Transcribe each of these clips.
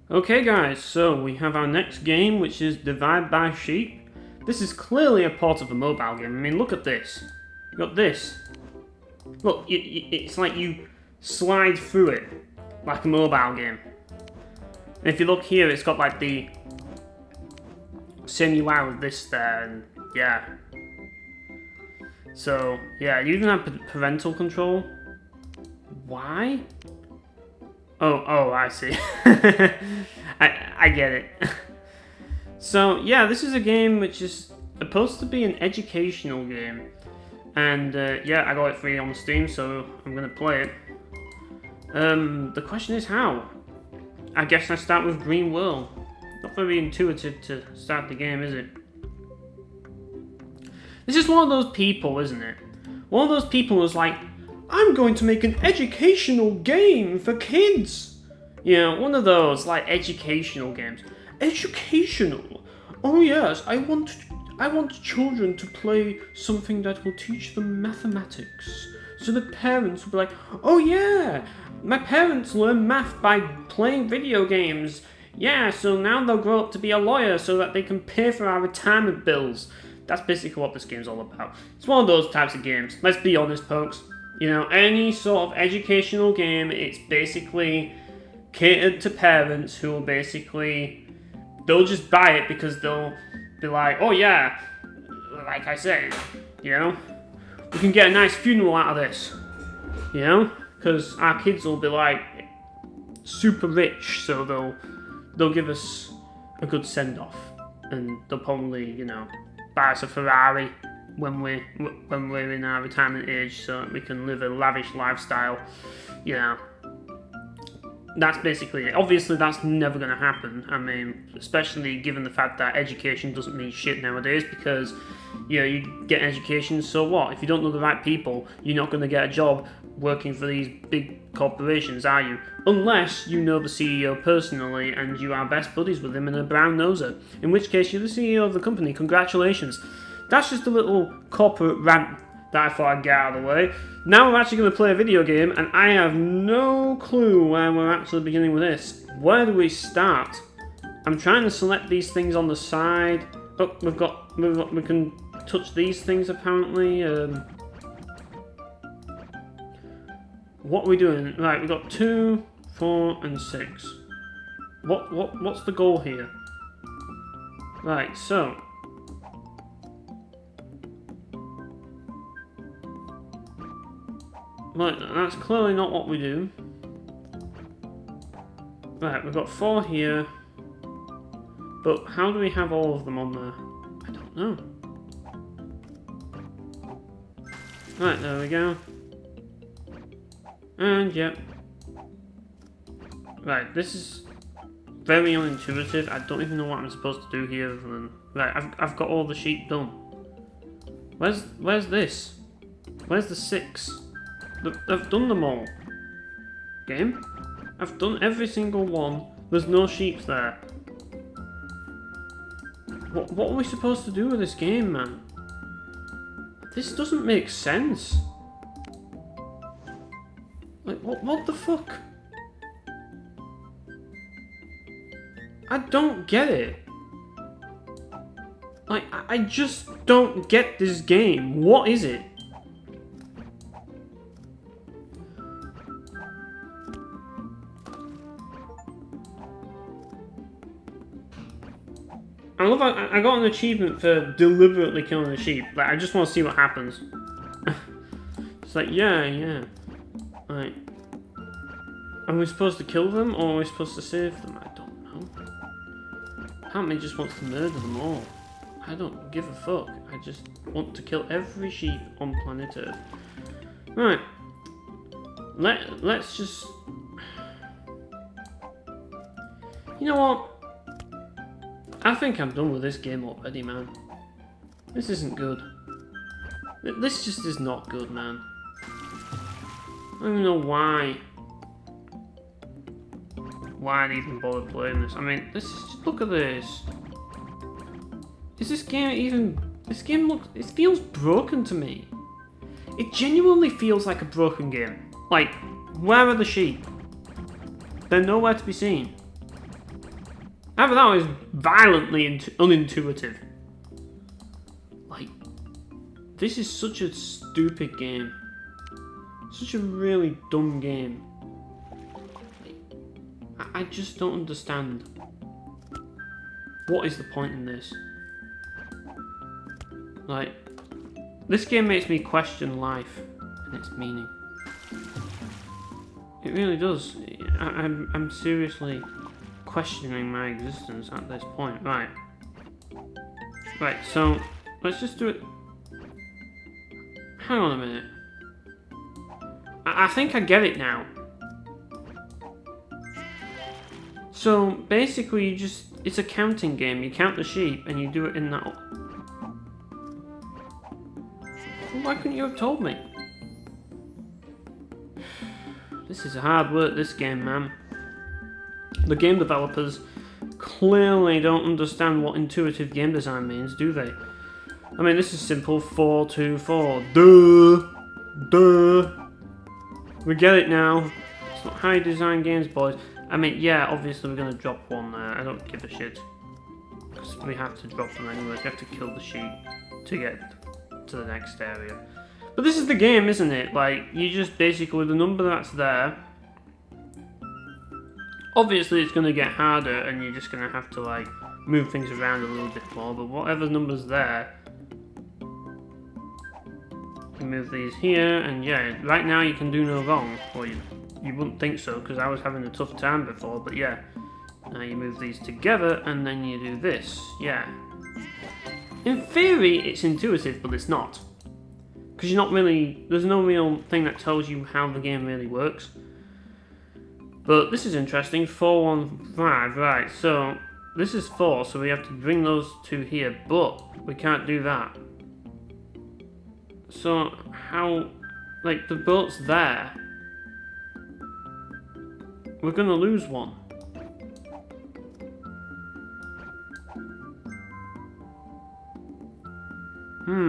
Okay guys, so we have our next game, which is Divide by Sheep. This is clearly a port of a mobile game. I mean, look at this. You got this. Look, it's like you slide through it, like a mobile game. And if you look here, it's got like the same UI with this there, and yeah. So, yeah, you even have parental control. Why? Oh, I see. I get it. So, yeah, this is a game which is supposed to be an educational game. And, yeah, I got it free on Steam, so I'm gonna play it. The question is how? I guess I start with Green World. Not very intuitive to start the game, is it? This is one of those people, isn't it? One of those people who's like, I'm going to make an educational game for kids. You know, one of those, like, educational games. Educational? Oh yes, I want children to play something that will teach them mathematics. So the parents will be like, oh yeah, my parents learn math by playing video games. Yeah, so now they'll grow up to be a lawyer so that they can pay for our retirement bills. That's basically what this game's all about. It's one of those types of games. Let's be honest, folks. You know, any sort of educational game, it's basically catered to parents who will basically, they'll just buy it because they'll be like, oh yeah, like I said, you know, we can get a nice funeral out of this, you know, because our kids will be like super rich, so they'll give us a good send-off, and they'll probably, you know, buy us a Ferrari when we're in our retirement age, so that we can live a lavish lifestyle. You know, that's basically it. Obviously, that's never going to happen. I mean, especially given the fact that education doesn't mean shit nowadays, because, you know, you get an education, so what? If you don't know the right people, you're not going to get a job working for these big corporations, are you? Unless you know the CEO personally and you are best buddies with him and a brown noser, in which case you're the CEO of the company. Congratulations. That's just a little corporate rant that I thought I'd get out of the way. Now we're actually going to play a video game, and I have no clue where we're actually beginning with this. Where do we start? I'm trying to select these things on the side. Oh, we can touch these things apparently. What are we doing? Right, we've got 2, 4, and 6. What's the goal here? Right, so right, that's clearly not what we do. Right, we've got 4 here. But how do we have all of them on there? I don't know. Right, there we go. And yep. Right, this is very unintuitive. I don't even know what I'm supposed to do here other than... Right, I've got all the sheep done. Where's this? Where's the 6? I've done them all. Game? I've done every single one. There's no sheep there. What are we supposed to do with this game, man? This doesn't make sense. Like, what the fuck? I don't get it. Like, I just don't get this game. What is it? I love I got an achievement for deliberately killing a sheep. Like, I just want to see what happens. It's like, yeah. Right. Are we supposed to kill them, or are we supposed to save them? I don't know. Apparently just wants to murder them all. I don't give a fuck. I just want to kill every sheep on planet Earth. Right. Let's just... You know what? I think I'm done with this game already, man. This isn't good. This just is not good, man. I don't even know why I'd even bother playing this. I mean, this is just, look at this. Is this game even... This game looks... It feels broken to me. It genuinely feels like a broken game. Like, where are the sheep? They're nowhere to be seen. Either that or it's violently unintuitive. Like, this is such a stupid game. Such a really dumb game. I just don't understand. What is the point in this? Like, this game makes me question life and its meaning. It really does. I'm seriously questioning my existence at this point. Right. Right, so let's just do it. Hang on a minute. I think I get it now. So basically you just, it's a counting game. You count the sheep and you do it in that. Why couldn't you have told me? This is hard work, this game, man. The game developers clearly don't understand what intuitive game design means, do they? I mean, this is simple. 4, 2, 4. Duh! Duh! We get it now. It's not how you design games, boys. I mean, yeah, obviously we're going to drop one there. I don't give a shit. Because we have to drop them anyway. We have to kill the sheep to get to the next area. But this is the game, isn't it? Like, you just basically, with the number that's there, obviously it's going to get harder and you're just going to have to, like, move things around a little bit more. But whatever number's there, you move these here, and yeah, right now you can do no wrong. Or you wouldn't think so, because I was having a tough time before, but yeah. Now you move these together, and then you do this, yeah. In theory, it's intuitive, but it's not. Because you're not really, there's no real thing that tells you how the game really works. But this is interesting, 4, 1, 5, right, so this is 4, so we have to bring those two here, but we can't do that. So, how, like, the boat's there. We're gonna lose one.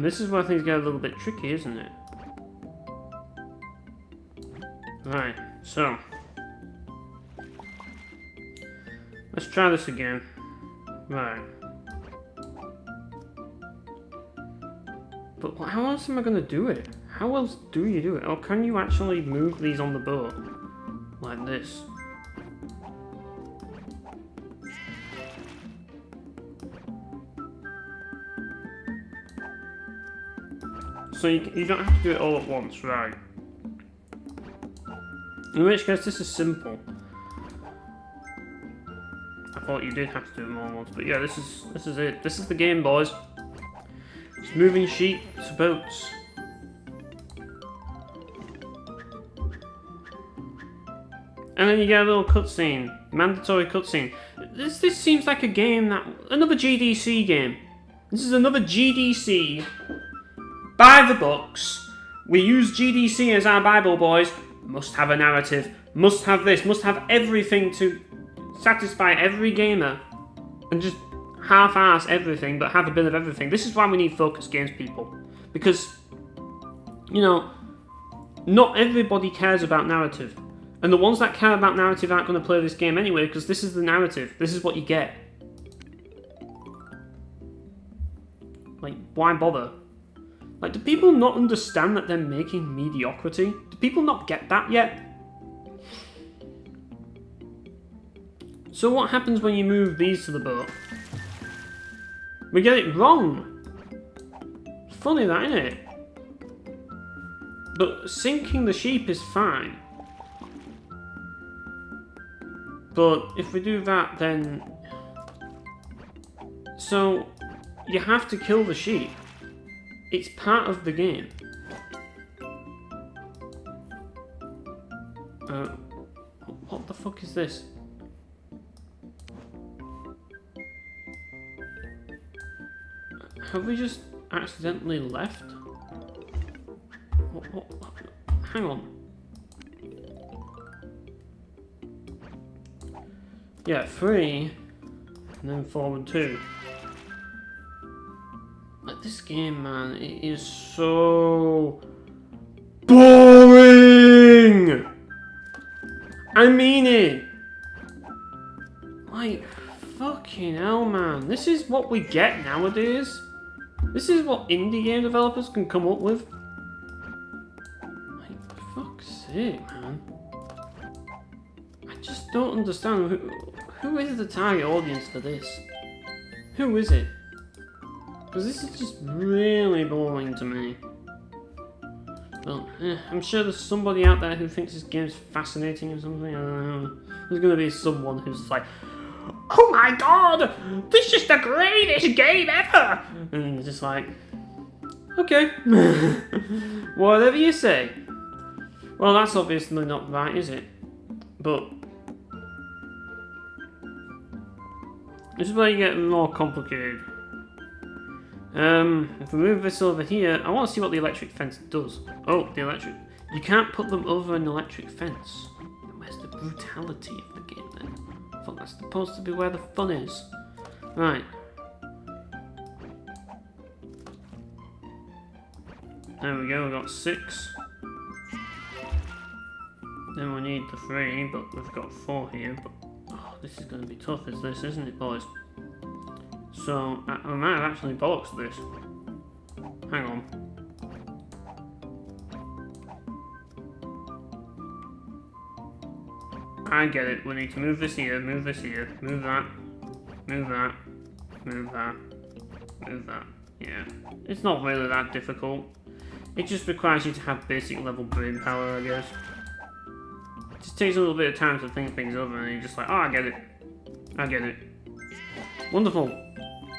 This is where things get a little bit tricky, isn't it? Right, so. Let's try this again. Right. But how else am I gonna do it? How else do you do it? Or can you actually move these on the boat? Like this? So you don't have to do it all at once, right? In which case, this is simple. I thought you did have to do it more than once, but yeah, this is it. This is the game, boys. It's moving sheep to boats. And then you get a little cutscene, mandatory cutscene. This seems like a game that, another GDC game. This is another GDC. By the books. We use GDC as our Bible, boys. Must have a narrative. Must have this. Must have everything to satisfy every gamer. And just half-ass everything, but have a bit of everything. This is why we need focus games, people. Because, you know, not everybody cares about narrative. And the ones that care about narrative aren't going to play this game anyway, because this is the narrative. This is what you get. Like, why bother? Like, do people not understand that they're making mediocrity? Do people not get that yet? So what happens when you move these to the boat? We get it wrong. Funny that, isn't it? But sinking the sheep is fine. But if we do that, then... So, you have to kill the sheep. It's part of the game. What the fuck is this? Have we just accidentally left? What? Hang on. Yeah, 3, and then forward 2. Like, this game, man, it is so boring! I mean it! Like, Fucking hell, man. This is what we get nowadays? This is what indie game developers can come up with? Like, for fuck's sake, man. I just don't understand. Who is the target audience for this? Who is it? Because this is just really boring to me. Well, I'm sure there's somebody out there who thinks this game's fascinating or something. I don't know. There's gonna be someone who's like, oh my god! This is the greatest game ever! And it's just like, okay. Whatever you say. Well, that's obviously not right, is it? But this is where you get more complicated. If we move this over here, I want to see what the electric fence does. Oh, the electric... You can't put them over an electric fence. Where's the brutality of the game then? I thought that's supposed to be where the fun is. Right. There we go, we've got 6. Then we need the 3, but we've got 4 here. But oh, this is going to be tough, isn't it, boys? So, I might have actually bollocks this. Hang on. I get it. We need to move this here, move this here, move that, move that, move that, move that. Yeah. It's not really that difficult. It just requires you to have basic level brain power, I guess. It just takes a little bit of time to think things over and you're just like, oh, I get it. I get it. Wonderful.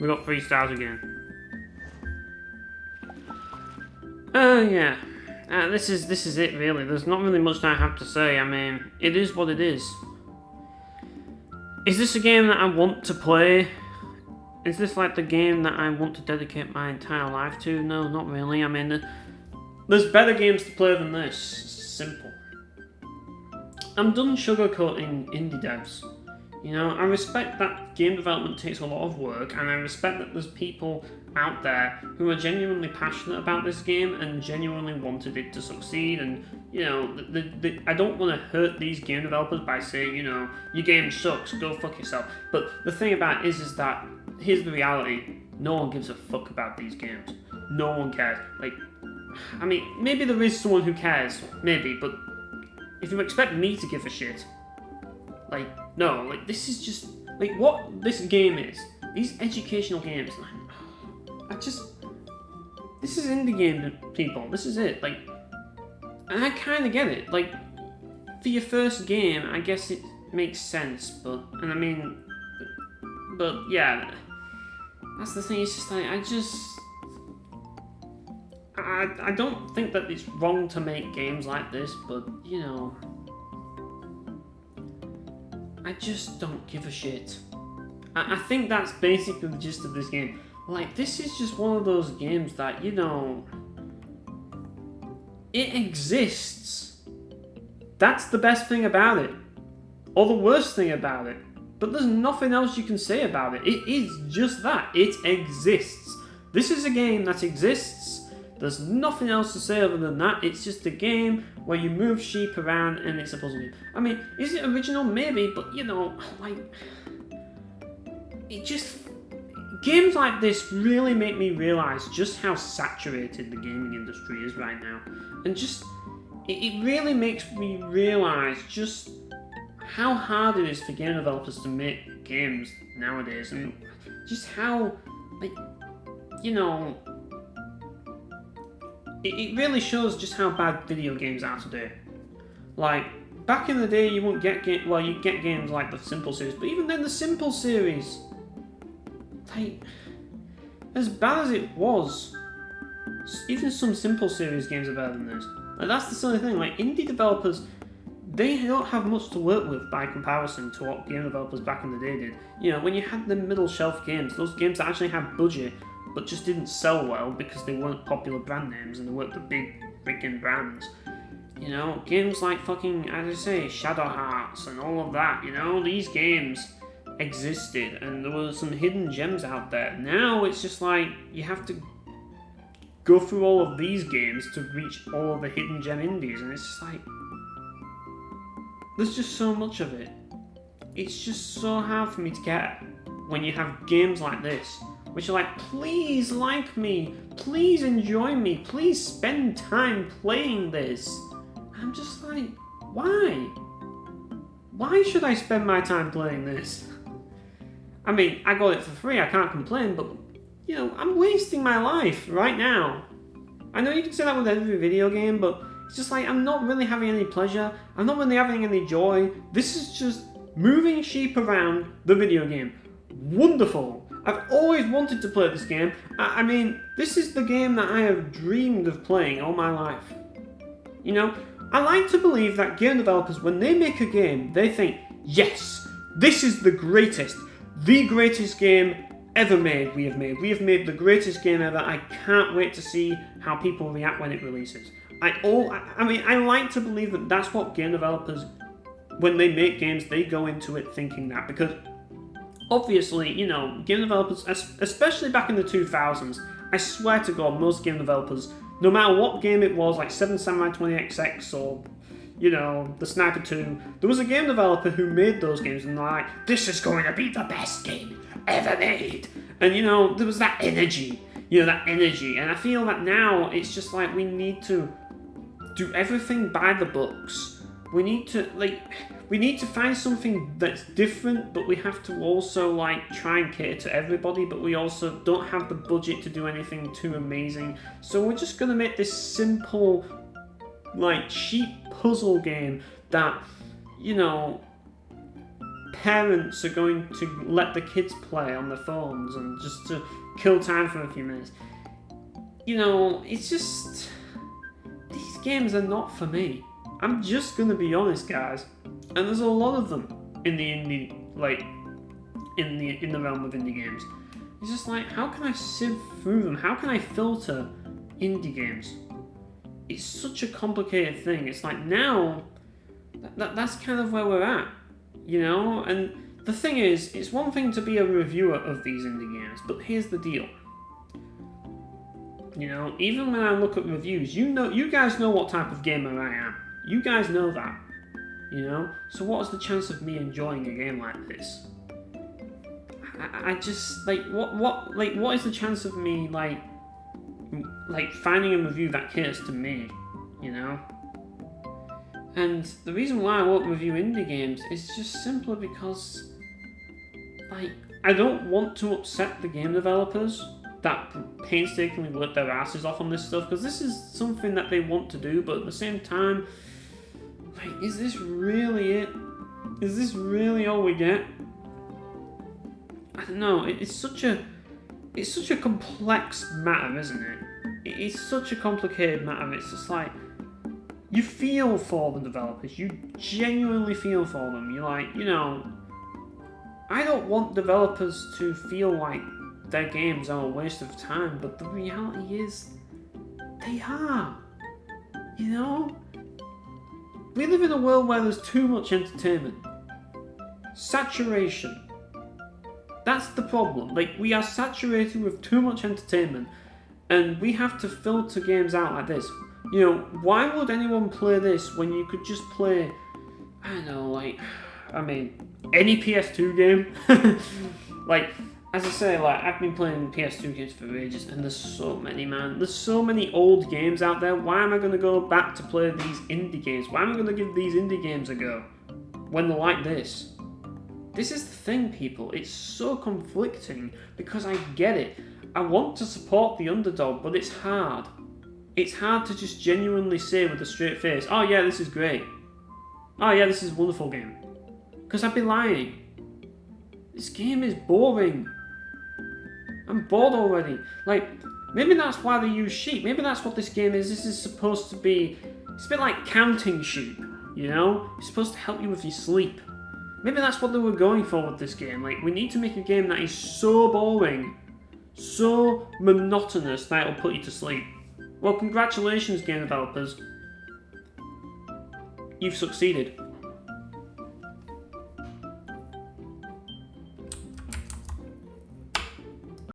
We got 3 stars again. Yeah. This is it really. There's not really much that I have to say. I mean, it is what it is. Is this a game that I want to play? Is this like the game that I want to dedicate my entire life to? No, not really. I mean, there's better games to play than this. Simple. I'm done sugarcoating indie devs. You know, I respect that game development takes a lot of work, and I respect that there's people out there who are genuinely passionate about this game and genuinely wanted it to succeed. And, you know, I don't want to hurt these game developers by saying, you know, your game sucks, go fuck yourself. But the thing about it is that, here's the reality, no one gives a fuck about these games. No one cares. Like, I mean, maybe there is someone who cares, maybe, but if you expect me to give a shit, like, no, like, this is just, like, what this game is, these educational games, like, this is indie game, people, this is it, like, and I kind of get it, like, for your first game, I guess it makes sense, but, and I mean, but, yeah, that's the thing, it's just like, I don't think that it's wrong to make games like this, but, you know, I just don't give a shit. I think that's basically the gist of this game. Like, this is just one of those games that, you know, it exists. That's the best thing about it. Or the worst thing about it. But there's nothing else you can say about it. It is just that. It exists. This is a game that exists. There's nothing else to say other than that. It's just a game where you move sheep around and it's a puzzle game. I mean, is it original? Maybe, but you know, like, it just... Games like this really make me realise just how saturated the gaming industry is right now. And just... It really makes me realise just how hard it is for game developers to make games nowadays. And just how, like, you know... It really shows just how bad video games are today. Like, back in the day you wouldn't get you'd get games like the Simple series, but even then the Simple series, like, as bad as it was, even some Simple series games are better than this. Like, that's the silly thing, like, indie developers, they don't have much to work with by comparison to what game developers back in the day did. You know, when you had the middle shelf games, those games that actually had budget, but just didn't sell well because they weren't popular brand names and they weren't the big freaking brands. You know, games like fucking, as I say, Shadow Hearts and all of that, you know, these games existed and there were some hidden gems out there. Now it's just like, you have to go through all of these games to reach all of the hidden gem indies, and it's just like, there's just so much of it. It's just so hard for me to get. when you have games like this, which are like, please like me, please enjoy me, please spend time playing this. I'm just like, why? Why should I spend my time playing this? I mean, I got it for free, I can't complain, but, you know, I'm wasting my life right now. I know you can say that with every video game, but it's just like, I'm not really having any pleasure, I'm not really having any joy. This is just moving sheep around the video game. Wonderful. I've always wanted to play this game. I mean, this is the game that I have dreamed of playing all my life. You know, I like to believe that game developers, when they make a game, they think, yes, this is the greatest game ever made. We have made the greatest game ever. I can't wait to see how people react when it releases. I like to believe that that's what game developers, when they make games, they go into it thinking that, because obviously, you know, game developers, especially back in the 2000s, I swear to God, most game developers, no matter what game it was, like 7 Samurai 20XX or, you know, The Sniper 2, there was a game developer who made those games and they're like, this is going to be the best game ever made. And, you know, there was that energy, and I feel that now it's just like we need to do everything by the books. We need to find something that's different, but we have to also like try and cater to everybody, but we also don't have the budget to do anything too amazing. So we're just gonna make this simple, like, cheap puzzle game that, you know, parents are going to let the kids play on their phones and just to kill time for a few minutes. You know, it's just, these games are not for me. I'm just gonna be honest, guys. And there's a lot of them in the indie, like, in the realm of indie games. It's just like, how can I sieve through them? How can I filter indie games? It's such a complicated thing. It's like, now, that's kind of where we're at, you know? And the thing is, it's one thing to be a reviewer of these indie games, but here's the deal. You know, even when I look at reviews, you guys know what type of gamer I am. You guys know that, you know? So what is the chance of me enjoying a game like this? I just, like, what is the chance of me, like finding a review that caters to me, you know? And the reason why I won't review indie games is just simply because, like, I don't want to upset the game developers that painstakingly work their asses off on this stuff, because this is something that they want to do, but at the same time, like, is this really it? Is this really all we get? I don't know. It's such a complex matter, isn't it? It's such a complicated matter. It's just like, you feel for the developers. You genuinely feel for them. You're like, you know, I don't want developers to feel like their games are a waste of time, but the reality is, they are. You know? We live in a world where there's too much entertainment. Saturation. That's the problem. Like, we are saturated with too much entertainment, and we have to filter games out like this. You know, why would anyone play this when you could just play, I don't know, like, I mean, any PS2 game? Like, as I say, like, I've been playing PS2 games for ages, and there's so many, man. There's so many old games out there. Why am I going to go back to play these indie games? Why am I going to give these indie games a go when they're like this? This is the thing, people. It's so conflicting, because I get it. I want to support the underdog, but it's hard. It's hard to just genuinely say with a straight face, oh yeah, this is great. Oh yeah, this is a wonderful game. Because I'd be lying. This game is boring. I'm bored already. Like, maybe that's why they use sheep. Maybe that's what this game is. This is supposed to be, it's a bit like counting sheep, you know? It's supposed to help you with your sleep. Maybe that's what they were going for with this game. Like, we need to make a game that is so boring, so monotonous that it'll put you to sleep. Well, congratulations, game developers. You've succeeded.